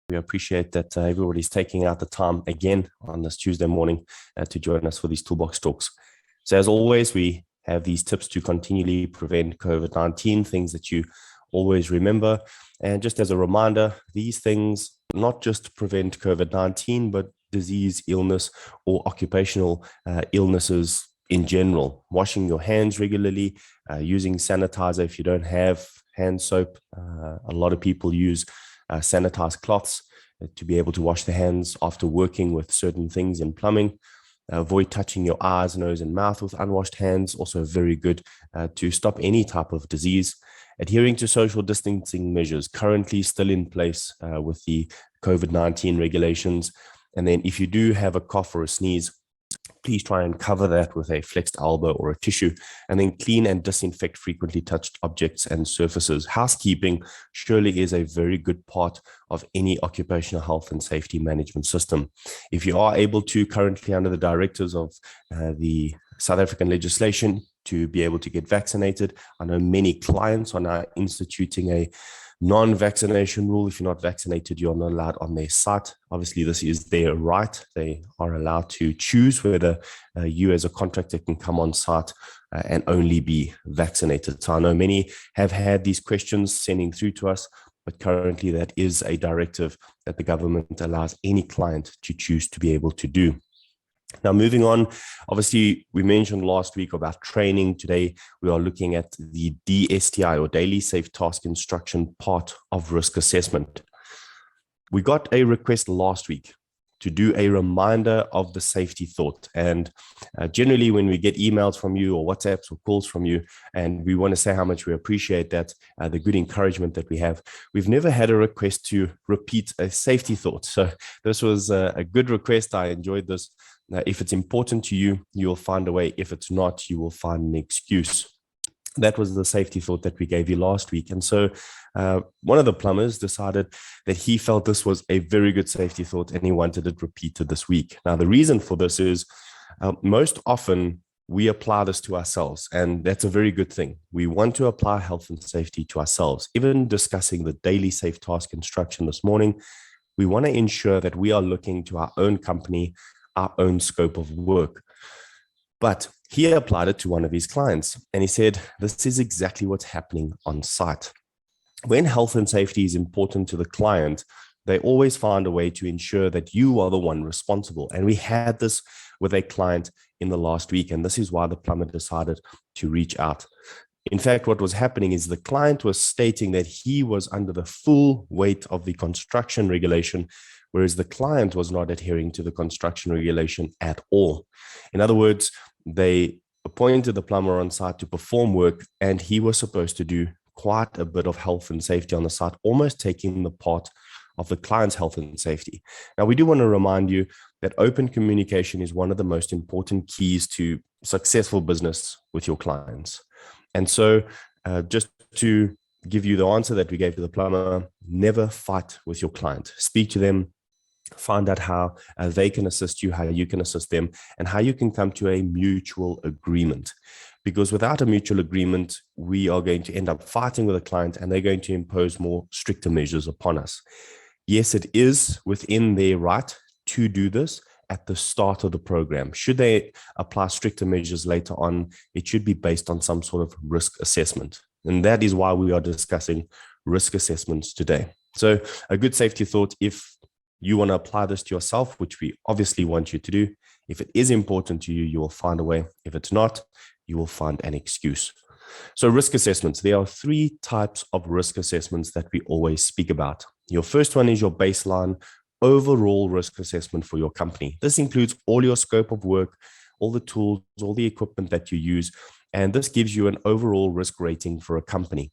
We appreciate that everybody's taking out the time again on this Tuesday morning to join us for these Toolbox Talks. So as always, we have these tips to continually prevent COVID-19, things that you always remember. And just as a reminder, these things not just prevent COVID-19, but disease, illness, or occupational illnesses in general. Washing your hands regularly, using sanitizer if you don't have hand soap. A lot of people use sanitized cloths to be able to wash their hands after working with certain things in plumbing. Avoid touching your eyes, nose, and mouth with unwashed hands. Also very good to stop any type of disease. Adhering to social distancing measures currently still in place with the COVID-19 regulations. And then if you do have a cough or a sneeze, please try and cover that with a flexed elbow or a tissue, and then clean and disinfect frequently touched objects and surfaces. Housekeeping surely is a very good part of any occupational health and safety management system. If you are able to, currently under the directives of the South African legislation, to be able to get vaccinated, I know many clients are now instituting a non-vaccination rule. If you're not vaccinated, you're not allowed on their site. Obviously, this is their right. They are allowed to choose whether you as a contractor can come on site and only be vaccinated. So I know many have had these questions sending through to us, but currently that is a directive that the government allows any client to choose to be able to do. Now, moving on, obviously, we mentioned last week about training. Today, we are looking at the DSTI, or Daily Safe Task Instruction, part of risk assessment. We got a request last week to do a reminder of the safety thought. And generally, when we get emails from you or WhatsApps or calls from you, and we want to say how much we appreciate that, the good encouragement that we have, we've never had a request to repeat a safety thought. So this was a good request. I enjoyed this. If it's important to you, you'll find a way. If it's not, you will find an excuse. That was the safety thought that we gave you last week. And so one of the plumbers decided that he felt this was a very good safety thought and he wanted it repeated this week. Now, the reason for this is most often we apply this to ourselves, and that's a very good thing. We want to apply health and safety to ourselves. Even discussing the daily safe task instruction this morning, we want to ensure that we are looking to our own company, our own scope of work. But he applied it to one of his clients and he said, this is exactly what's happening on site. When health and safety is important to the client, they always find a way to ensure that you are the one responsible. And we had this with a client in the last week, and this is why the plumber decided to reach out. In fact, what was happening is the client was stating that he was under the full weight of the construction regulation, whereas the client was not adhering to the construction regulation at all. In other words, they appointed the plumber on site to perform work, and he was supposed to do quite a bit of health and safety on the site, almost taking the part of the client's health and safety. Now, we do want to remind you that open communication is one of the most important keys to successful business with your clients. And so just to give you the answer that we gave to the plumber, never fight with your client. Speak to them, find out how they can assist you, how you can assist them, and how you can come to a mutual agreement. Because without a mutual agreement, we are going to end up fighting with a client and they're going to impose more stricter measures upon us. Yes, it is within their right to do this at the start of the program. Should they apply stricter measures later on, it should be based on some sort of risk assessment. And that is why we are discussing risk assessments today. So a good safety thought, if you want to apply this to yourself, which we obviously want you to do, if it is important to you, you will find a way. If it's not, you will find an excuse. So risk assessments, there are three types of risk assessments that we always speak about. Your first one is your baseline overall risk assessment for your company. This includes all your scope of work, all the tools, all the equipment that you use, and this gives you an overall risk rating for a company.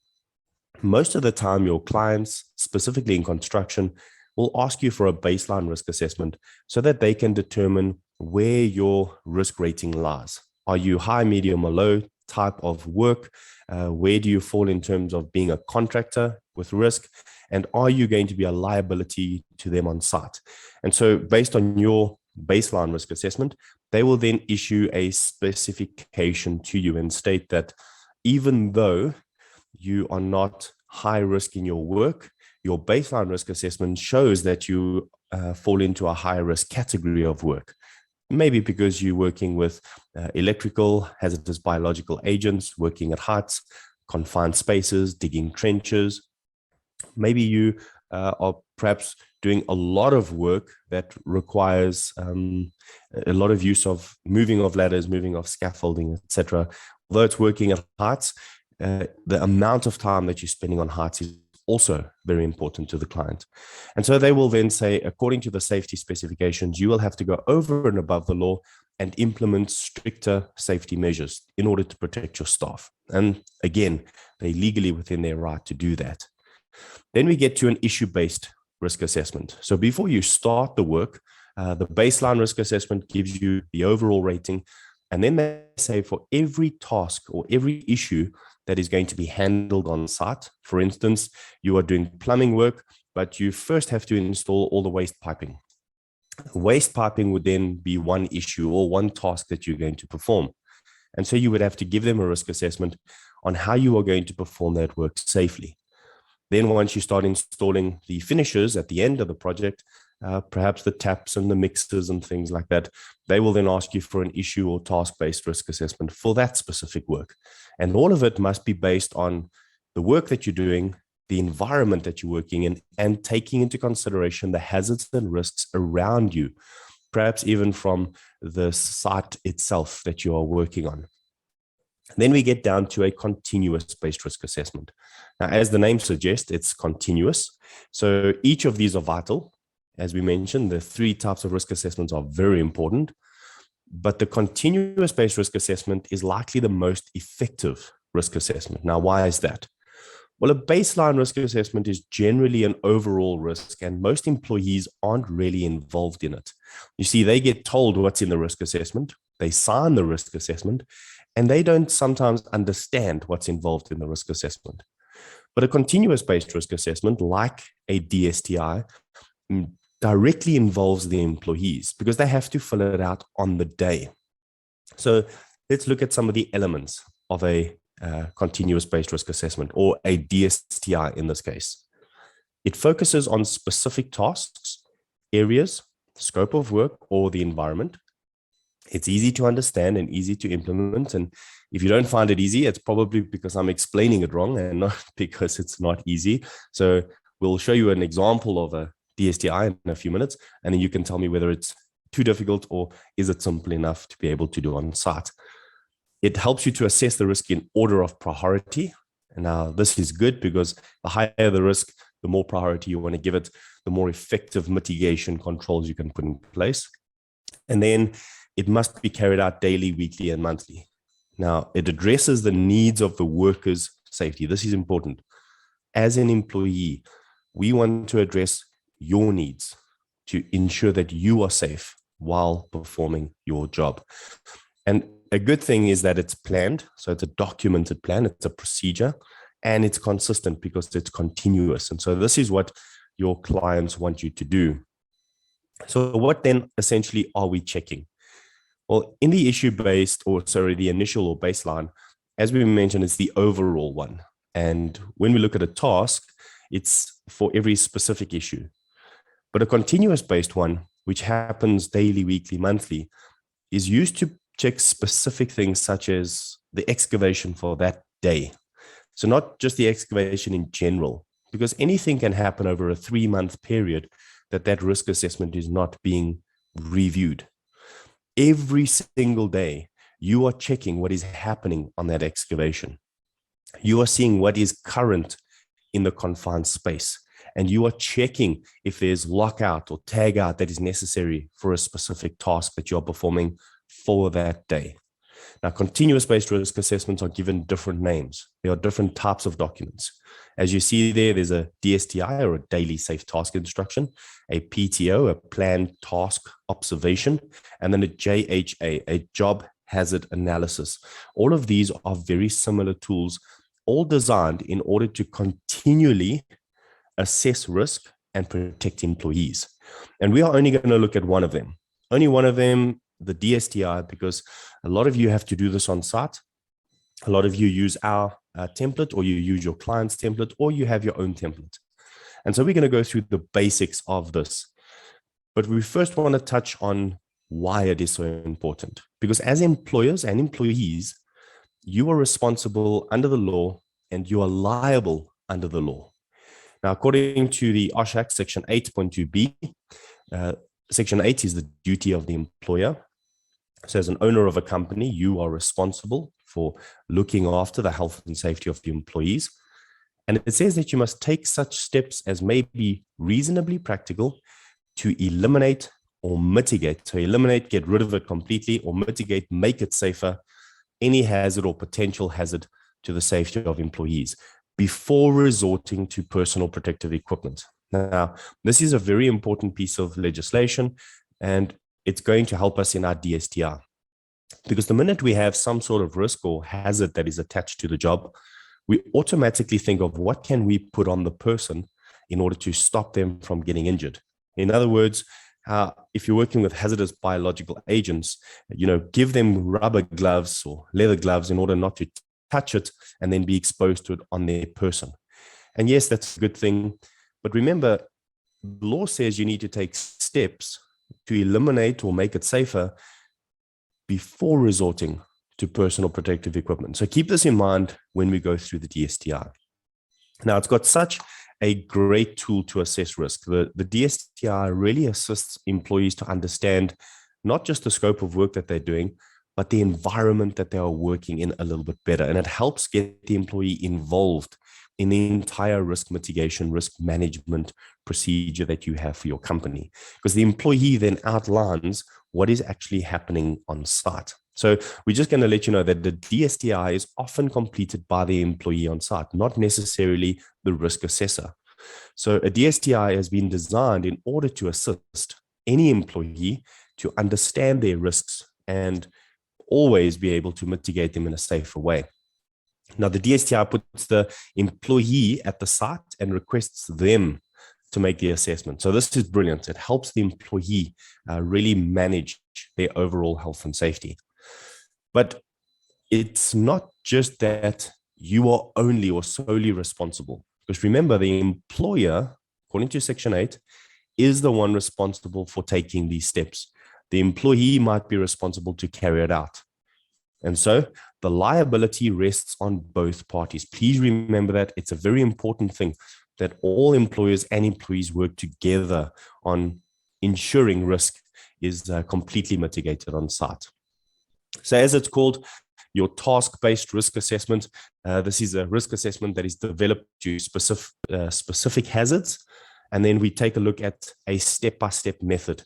Most of the time, your clients, specifically in construction, will ask you for a baseline risk assessment so that they can determine where your risk rating lies. Are you high, medium, or low type of work? Where do you fall in terms of being a contractor with risk? And are you going to be a liability to them on site? And so based on your baseline risk assessment, they will then issue a specification to you and state that even though you are not high risk in your work, your baseline risk assessment shows that you fall into a high risk category of work. Maybe because you're working with electrical, hazardous biological agents, working at heights, confined spaces, digging trenches. Maybe you are perhaps doing a lot of work that requires a lot of use of moving of ladders, moving of scaffolding, etc. Although it's working at heights, the amount of time that you're spending on heights is also very important to the client. And so they will then say, according to the safety specifications, you will have to go over and above the law and implement stricter safety measures in order to protect your staff. And again, they're legally within their right to do that. Then we get to an issue-based risk assessment. So before you start the work, the baseline risk assessment gives you the overall rating. And then they say for every task or every issue that is going to be handled on site, for instance, you are doing plumbing work, but you first have to install all the waste piping. Waste piping would then be one issue or one task that you're going to perform. And so you would have to give them a risk assessment on how you are going to perform that work safely. Then once you start installing the finishes at the end of the project, perhaps the taps and the mixers and things like that, they will then ask you for an issue or task-based risk assessment for that specific work. And all of it must be based on the work that you're doing, the environment that you're working in, and taking into consideration the hazards and risks around you, perhaps even from the site itself that you are working on. Then we get down to a continuous-based risk assessment. Now, as the name suggests, it's continuous. So each of these are vital. As we mentioned, the three types of risk assessments are very important, but the continuous-based risk assessment is likely the most effective risk assessment. Now, why is that? Well, a baseline risk assessment is generally an overall risk, and most employees aren't really involved in it. You see, they get told what's in the risk assessment, they sign the risk assessment, and they don't sometimes understand what's involved in the risk assessment. But a continuous-based risk assessment, like a DSTI, directly involves the employees because they have to fill it out on the day. So let's look at some of the elements of a continuous-based risk assessment, or a DSTI in this case. It focuses on specific tasks, areas, scope of work, or the environment. It's easy to understand and easy to implement. And if you don't find it easy, it's probably because I'm explaining it wrong and not because it's not easy. So we'll show you an example of a DSTI in a few minutes, and then you can tell me whether it's too difficult or is it simple enough to be able to do on site. It helps you to assess the risk in order of priority. And now this is good because the higher the risk, the more priority you want to give it, the more effective mitigation controls you can put in place. And then it must be carried out daily, weekly, and monthly. Now, it addresses the needs of the workers' safety. This is important. As an employee, we want to address your needs to ensure that you are safe while performing your job. And a good thing is that it's planned. So it's a documented plan, it's a procedure, and it's consistent because it's continuous. And so this is what your clients want you to do. So what then essentially are we checking? Well, in the the initial or baseline, as we mentioned, it's the overall one. And when we look at a task, it's for every specific issue. But a continuous-based one, which happens daily, weekly, monthly, is used to check specific things such as the excavation for that day. So not just the excavation in general, because anything can happen over a 3-month period that risk assessment is not being reviewed. Every single day, you are checking what is happening on that excavation. You are seeing what is current in the confined space, and you are checking if there's lockout or tag out that is necessary for a specific task that you're performing for that day. Now, continuous-based risk assessments are given different names. There are different types of documents. As you see there, there's a DSTI, or a daily safe task instruction, a PTO, a planned task observation, and then a JHA, a job hazard analysis. All of these are very similar tools, all designed in order to continually assess risk and protect employees. And we are only going to look at one of them. Only one of them, the DSTI, because a lot of you have to do this on site. A lot of you use our template, or you use your client's template, or you have your own template. And so we're going to go through the basics of this. But we first want to touch on why it is so important. Because as employers and employees, you are responsible under the law and you are liable under the law. Now, according to the OHS Act, Section 8.2b, Section 8 is the duty of the employer. So as an owner of a company, you are responsible for looking after the health and safety of the employees. And it says that you must take such steps as may be reasonably practical to eliminate or mitigate. So eliminate, get rid of it completely, or mitigate, make it safer, any hazard or potential hazard to the safety of employees before resorting to personal protective equipment. Now, this is a very important piece of legislation, and it's going to help us in our DSTI. Because the minute we have some sort of risk or hazard that is attached to the job, we automatically think of what can we put on the person in order to stop them from getting injured. In other words, if you're working with hazardous biological agents, give them rubber gloves or leather gloves in order not to touch it and then be exposed to it on their person. And yes, that's a good thing. But remember, the law says you need to take steps to eliminate or make it safer before resorting to personal protective equipment. So keep this in mind when we go through the DSTI. Now, it's got such a great tool to assess risk. The DSTI really assists employees to understand not just the scope of work that they're doing, but the environment that they are working in a little bit better. And it helps get the employee involved in the entire risk mitigation, risk management procedure that you have for your company. Because the employee then outlines what is actually happening on site. So we're just going to let you know that the DSTI is often completed by the employee on site, not necessarily the risk assessor. So a DSTI has been designed in order to assist any employee to understand their risks and always be able to mitigate them in a safer way. Now, the DSTI puts the employee at the site and requests them to make the assessment. So this is brilliant. It helps the employee really manage their overall health and safety. But it's not just that you are only or solely responsible. Because remember, the employer, according to Section 8, is the one responsible for taking these steps. The employee might be responsible to carry it out. And so the liability rests on both parties. Please remember that. It's a very important thing that all employers and employees work together on ensuring risk is completely mitigated on site. So as it's called, your task-based risk assessment, this is a risk assessment that is developed to specific hazards. And then we take a look at a step-by-step method.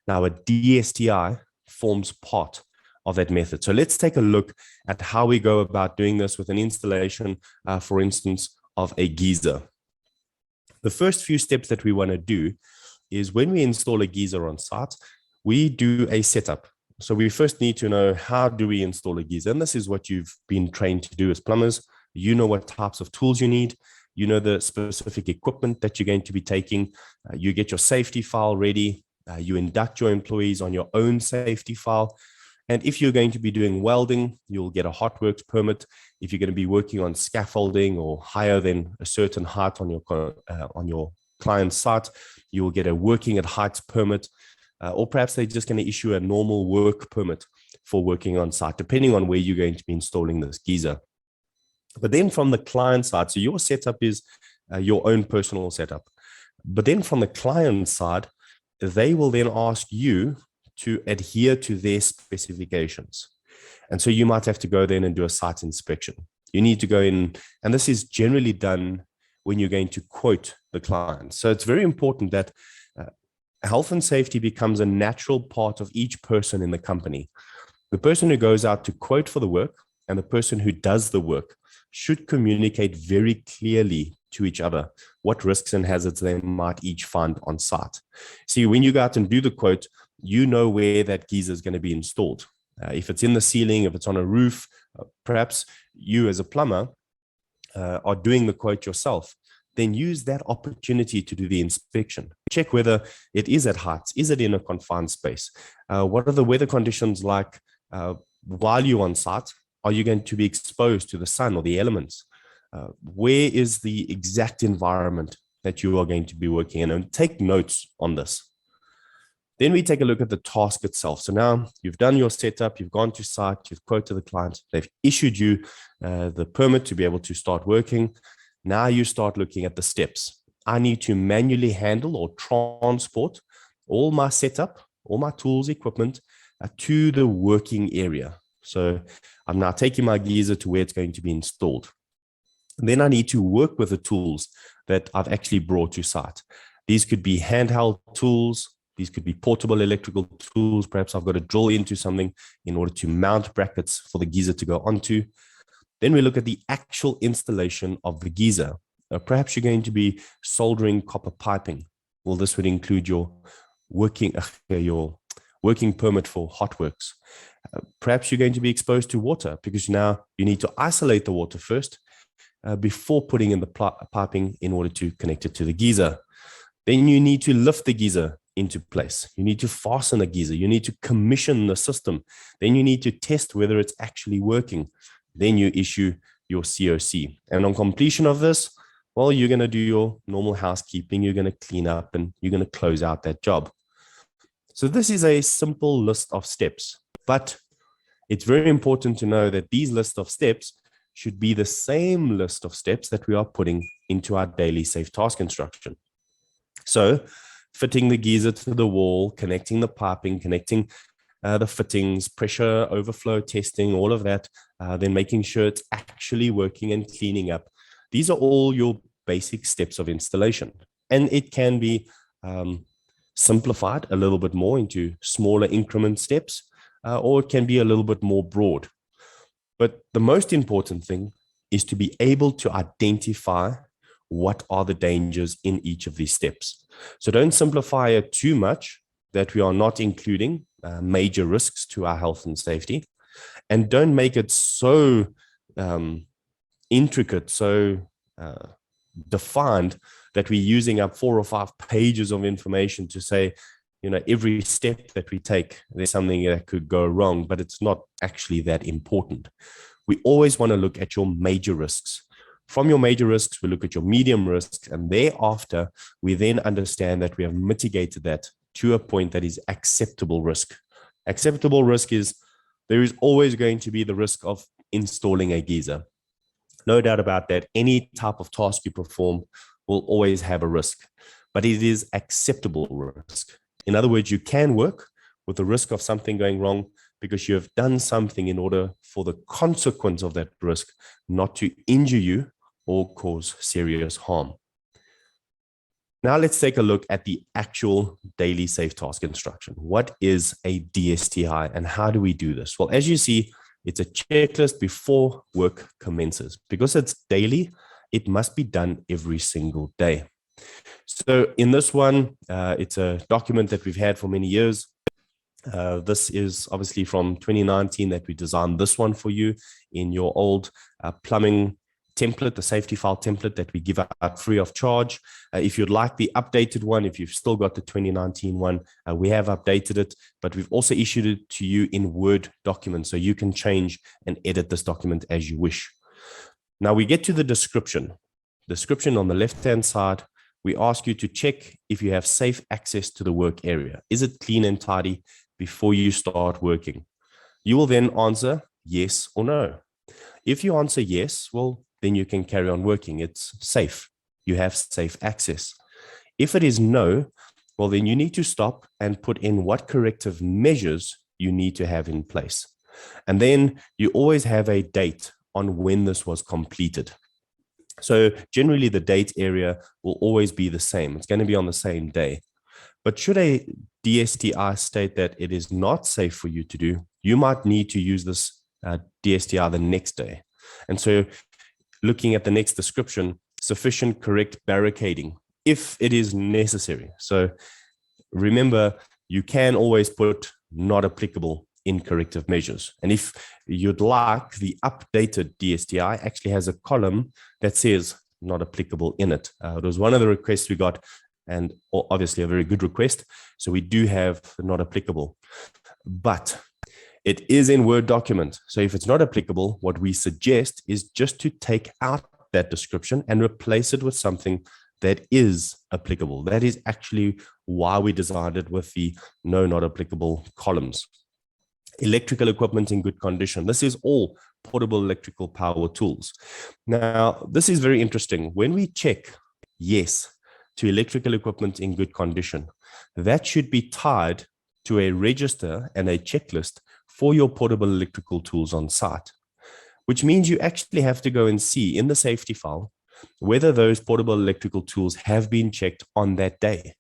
Now, a DSTI forms part of that method. So let's take a look at how we go about doing this with an installation, for instance, of a geyser. The first few steps that we want to do is when we install a geyser on site, we do a setup. So we first need to know, how do we install a geyser? And this is what you've been trained to do as plumbers. You know what types of tools you need. You know the specific equipment that you're going to be taking. You get your safety file ready. You induct your employees on your own safety file. And if you're going to be doing welding, you'll get a hot works permit. If you're going to be working on scaffolding or higher than a certain height on your client's site, you will get a working at heights permit. Or perhaps they're just going to issue a normal work permit for working on site, depending on where you're going to be installing this geyser. But then from the client side, so your setup is your own personal setup. But then from the client side, they will then ask you to adhere to their specifications. And so you might have to go then and do a site inspection. You need to go in, and this is generally done when you're going to quote the client. So it's very important that health and safety becomes a natural part of each person in the company. The person who goes out to quote for the work and the person who does the work should communicate very clearly to each other what risks and hazards they might each find on site. See, when you go out and do the quote, you know where that geyser is going to be installed. If it's in the ceiling, if it's on a roof, perhaps you as a plumber are doing the quote yourself, then use that opportunity to do the inspection. Check whether it is at heights. Is it in a confined space? What are the weather conditions like while you're on site? Are you going to be exposed to the sun or the elements? Where is the exact environment that you are going to be working in, and take notes on this. Then we take a look at the task itself. So now you've done your setup, you've gone to site, you've quoted the client, they've issued you the permit to be able to start working. Now you start looking at the steps. I need to manually handle or transport all my setup, all my tools, equipment to the working area. So I'm now taking my geyser to where it's going to be installed. And then I need to work with the tools that I've actually brought to site. These could be handheld tools. These could be portable electrical tools. Perhaps I've got to drill into something in order to mount brackets for the geyser to go onto. Then we look at the actual installation of the geyser. Perhaps you're going to be soldering copper piping. Well, this would include your working permit for hot works. Perhaps you're going to be exposed to water because now you need to isolate the water first before putting in the piping in order to connect it to the geyser. Then you need to lift the geyser into place. You need to fasten the geyser. You need to commission the system. Then you need to test whether it's actually working. Then you issue your COC. And on completion of this, well, you're going to do your normal housekeeping. You're going to clean up and you're going to close out that job. So this is a simple list of steps, but it's very important to know that these lists of steps should be the same list of steps that we are putting into our daily safe task instruction. So fitting the geyser to the wall, connecting the piping, connecting the fittings, pressure overflow testing, all of that, then making sure it's actually working and cleaning up. These are all your basic steps of installation. And it can be simplified a little bit more into smaller increment steps, or it can be a little bit more broad. But the most important thing is to be able to identify what are the dangers in each of these steps. So don't simplify it too much that we are not including major risks to our health and safety. And don't make it so intricate, so defined that we're using up 4 or 5 pages of information to say, every step that we take, there's something that could go wrong, but it's not actually that important. We always want to look at your major risks. From your major risks, we look at your medium risks, and thereafter, we then understand that we have mitigated that to a point that is acceptable risk. Acceptable risk is there is always going to be the risk of installing a geyser. No doubt about that. Any type of task you perform will always have a risk, but it is acceptable risk. In other words, you can work with the risk of something going wrong because you have done something in order for the consequence of that risk not to injure you or cause serious harm. Now let's take a look at the actual daily safe task instruction. What is a DSTI and how do we do this? Well, as you see, it's a checklist before work commences. Because it's daily, it must be done every single day. So in this one, it's a document that we've had for many years. This is obviously from 2019 that we designed this one for you in your old plumbing template, the safety file template that we give out free of charge. If you'd like the updated one, if you've still got the 2019 one, we have updated it, but we've also issued it to you in Word documents, so you can change and edit this document as you wish. Now we get to the description. Description on the left-hand side, we ask you to check if you have safe access to the work area. Is it clean and tidy before you start working? You will then answer yes or no. If you answer yes, well, then you can carry on working. It's safe. You have safe access. If it is no, well, then you need to stop and put in what corrective measures you need to have in place. And then you always have a date on when this was completed. So generally the date area will always be the same. It's going to be on the same day. But should a DSTI state that it is not safe for you to do, you might need to use this DSTI the next day. And so looking at the next description, sufficient correct barricading, if it is necessary. So remember, you can always put not applicable in corrective measures. And if you'd like, the updated DSTI actually has a column that says not applicable in it. It was one of the requests we got, and obviously a very good request. So we do have not applicable, but it is in Word document. So if it's not applicable, what we suggest is just to take out that description and replace it with something that is applicable. That is actually why we designed it with the no, not applicable columns. Electrical equipment in good condition. This is all portable electrical power tools. Now, this is very interesting. When we check yes to electrical equipment in good condition, that should be tied to a register and a checklist for your portable electrical tools on site, which means you actually have to go and see in the safety file whether those portable electrical tools have been checked on that day.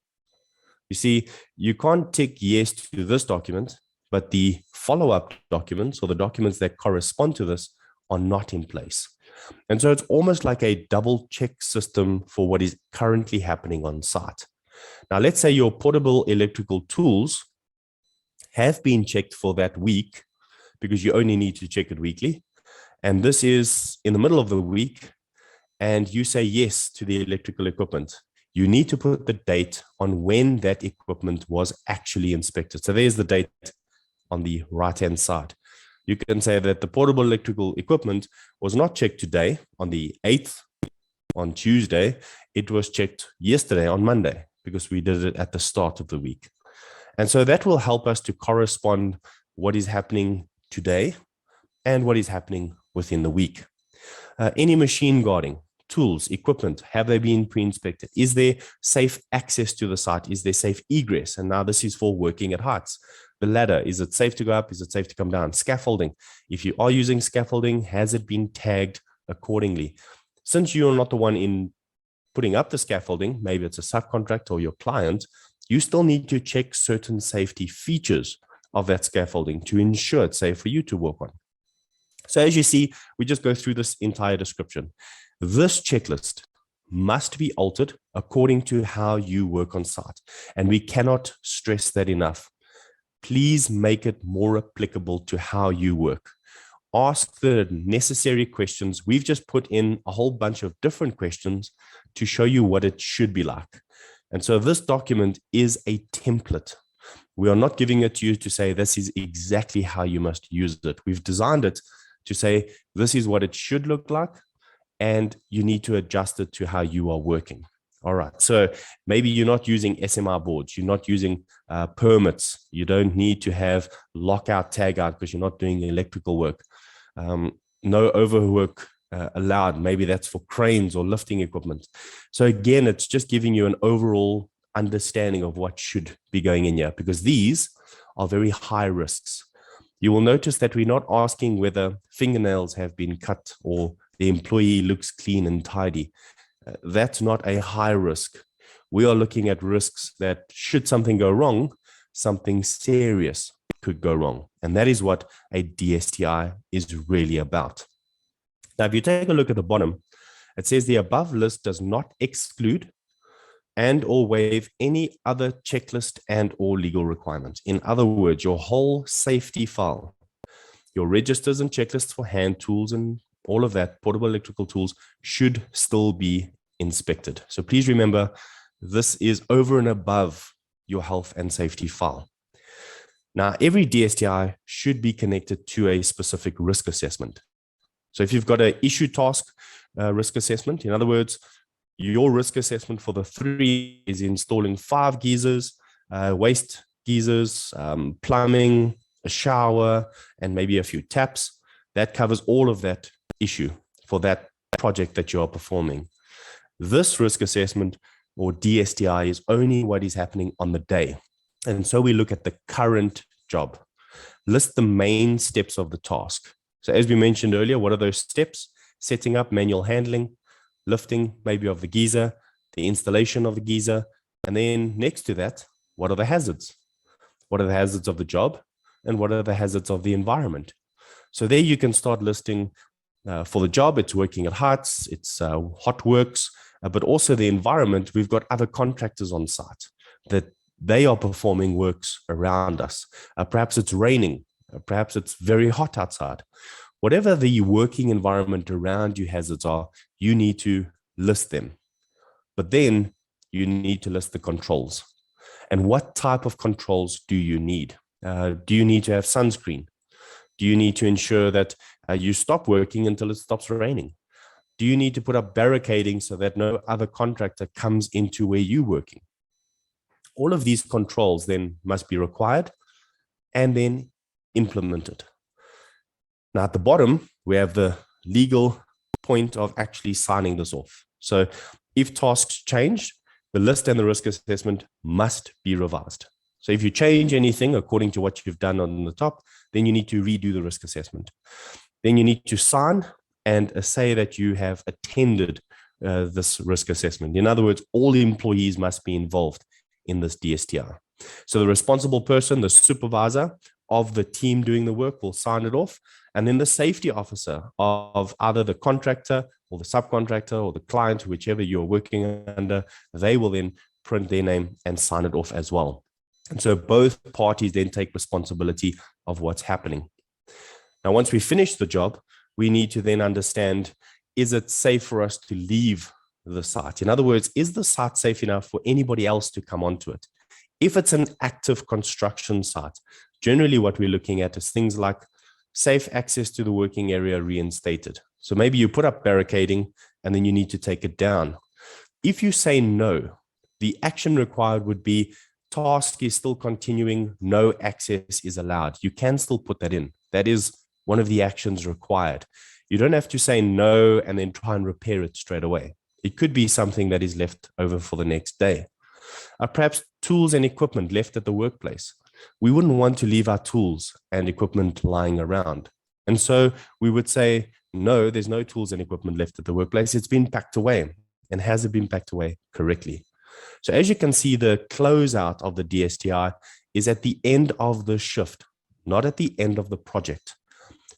You see, you can't tick yes to this document, but the follow-up documents or the documents that correspond to this are not in place. And so it's almost like a double check system for what is currently happening on site. Now, let's say your portable electrical tools have been checked for that week because you only need to check it weekly. And this is in the middle of the week, and you say yes to the electrical equipment. You need to put the date on when that equipment was actually inspected. So there's the date on the right-hand side. You can say that the portable electrical equipment was not checked today on the 8th, on Tuesday. It was checked yesterday on Monday because we did it at the start of the week. And so that will help us to correspond what is happening today and what is happening within the week. Any machine guarding, tools, equipment, have they been pre-inspected? Is there safe access to the site? Is there safe egress? And now this is for working at heights. The ladder, is it safe to go up? Is it safe to come down? Scaffolding, if you are using scaffolding, has it been tagged accordingly? Since you're not the one in putting up the scaffolding, maybe it's a subcontractor or your client, you still need to check certain safety features of that scaffolding to ensure it's safe for you to work on. So as you see, we just go through this entire description. This checklist must be altered according to how you work on site. And we cannot stress that enough. Please make it more applicable to how you work. Ask the necessary questions. We've just put in a whole bunch of different questions to show you what it should be like. And so this document is a template. We are not giving it to you to say this is exactly how you must use it. We've designed it to say this is what it should look like, and you need to adjust it to how you are working. All right, so maybe you're not using SMR boards, you're not using permits, you don't need to have lockout, tag out because you're not doing electrical work. No overwork allowed, maybe that's for cranes or lifting equipment. So again, it's just giving you an overall understanding of what should be going in here, because these are very high risks. You will notice that we're not asking whether fingernails have been cut or the employee looks clean and tidy. That's not a high risk. We are looking at risks that should something go wrong, something serious could go wrong. And that is what a DSTI is really about. Now, if you take a look at the bottom, it says the above list does not exclude and or waive any other checklist and or legal requirements. In other words, your whole safety file, your registers and checklists for hand tools and all of that, portable electrical tools, should still be inspected. So please remember, this is over and above your health and safety file. Now, every DSTI should be connected to a specific risk assessment. So if you've got an issue task risk assessment, in other words, your risk assessment for the 3 is installing 5 geysers, waste geysers, plumbing, a shower, and maybe a few taps. That covers all of that issue for that project that you are performing. This risk assessment or DSTI is only what is happening on the day. And so we look at the current job, list the main steps of the task. So as we mentioned earlier, what are those steps? Setting up manual handling, lifting maybe of the geyser, the installation of the geyser, and then next to that, what are the hazards? What are the hazards of the job? And what are the hazards of the environment? So there you can start listing for the job, it's working at heights, it's hot works, but also the environment. We've got other contractors on site that they are performing works around us. Perhaps it's raining, perhaps it's very hot outside. Whatever the working environment around you hazards are, you need to list them. But then you need to list the controls. And what type of controls do you need? Do you need to have sunscreen? Do you need to ensure that you stop working until it stops raining? Do you need to put up barricading so that no other contractor comes into where you're working? All of these controls then must be required and then implemented. Now at the bottom, we have the legal point of actually signing this off. So if tasks change, the list and the risk assessment must be revised. So if you change anything according to what you've done on the top, then you need to redo the risk assessment. Then you need to sign and say that you have attended this risk assessment. In other words, all the employees must be involved in this DSTI. So the responsible person, the supervisor of the team doing the work, will sign it off. And then the safety officer of either the contractor or the subcontractor or the client, whichever you're working under, they will then print their name and sign it off as well. And so both parties then take responsibility of what's happening. Now, once we finish the job, we need to then understand, is it safe for us to leave the site? In other words, is the site safe enough for anybody else to come onto it? If it's an active construction site, generally what we're looking at is things like safe access to the working area reinstated. So maybe you put up barricading and then you need to take it down. If you say no, the action required would be task is still continuing, no access is allowed. You can still put that in. That is one of the actions required. You don't have to say no and then try and repair it straight away. It could be something that is left over for the next day. Perhaps tools and equipment left at the workplace. We wouldn't want to leave our tools and equipment lying around. And so we would say, no, there's no tools and equipment left at the workplace. It's been packed away. And has it been packed away correctly? So as you can see, the closeout of the DSTI is at the end of the shift, not at the end of the project.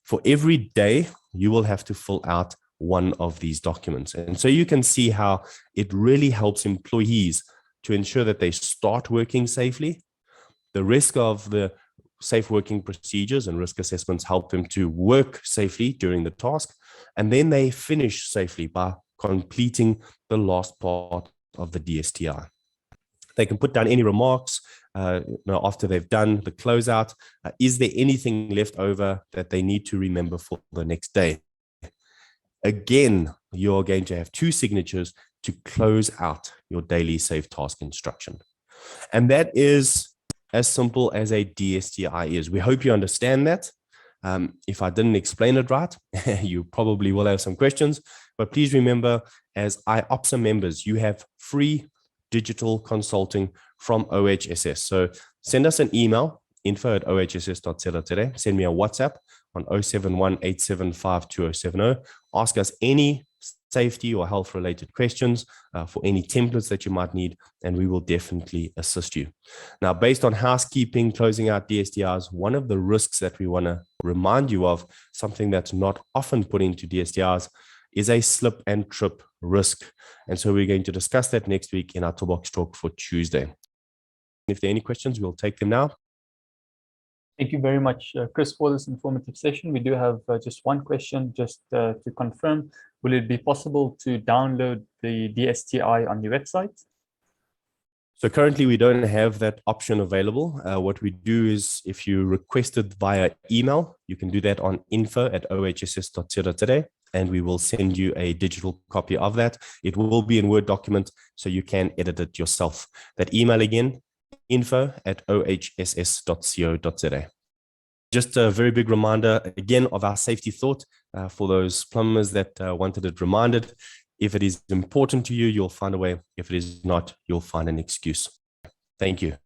For every day, you will have to fill out one of these documents. And so you can see how it really helps employees to ensure that they start working safely. The risk of the safe working procedures and risk assessments help them to work safely during the task. And then they finish safely by completing the last part of the DSTI. They can put down any remarks after they've done the closeout. Is there anything left over that they need to remember for the next day? Again, you're going to have 2 signatures to close out your daily safe task instruction. And that is as simple as a DSTI is. We hope you understand that. If I didn't explain it right, you probably will have some questions, but please remember, as IOPSA members, you have free digital consulting from OHSS. So send us an email, info@ohss.co.za. Send me a WhatsApp on 071-875-2070. Ask us any safety or health related questions for any templates that you might need, and we will definitely assist you. Now, based on housekeeping, closing out DSTIs, one of the risks that we want to remind you of, something that's not often put into DSTIs, is a slip and trip risk. And so we're going to discuss that next week in our Toolbox Talk for Tuesday. If there are any questions, we'll take them now. Thank you very much, Chris, for this informative session. We do have just one question, just to confirm. Will it be possible to download the DSTI on your website? So currently we don't have that option available. What we do is, if you request it via email, you can do that on info@ohss.co.za, and we will send you a digital copy of that. It will be in Word document, so you can edit it yourself. That email again, info@ohss.co.za. Just a very big reminder again of our safety thought for those plumbers that wanted it reminded. If it is important to you, you'll find a way. If it is not, you'll find an excuse. Thank you.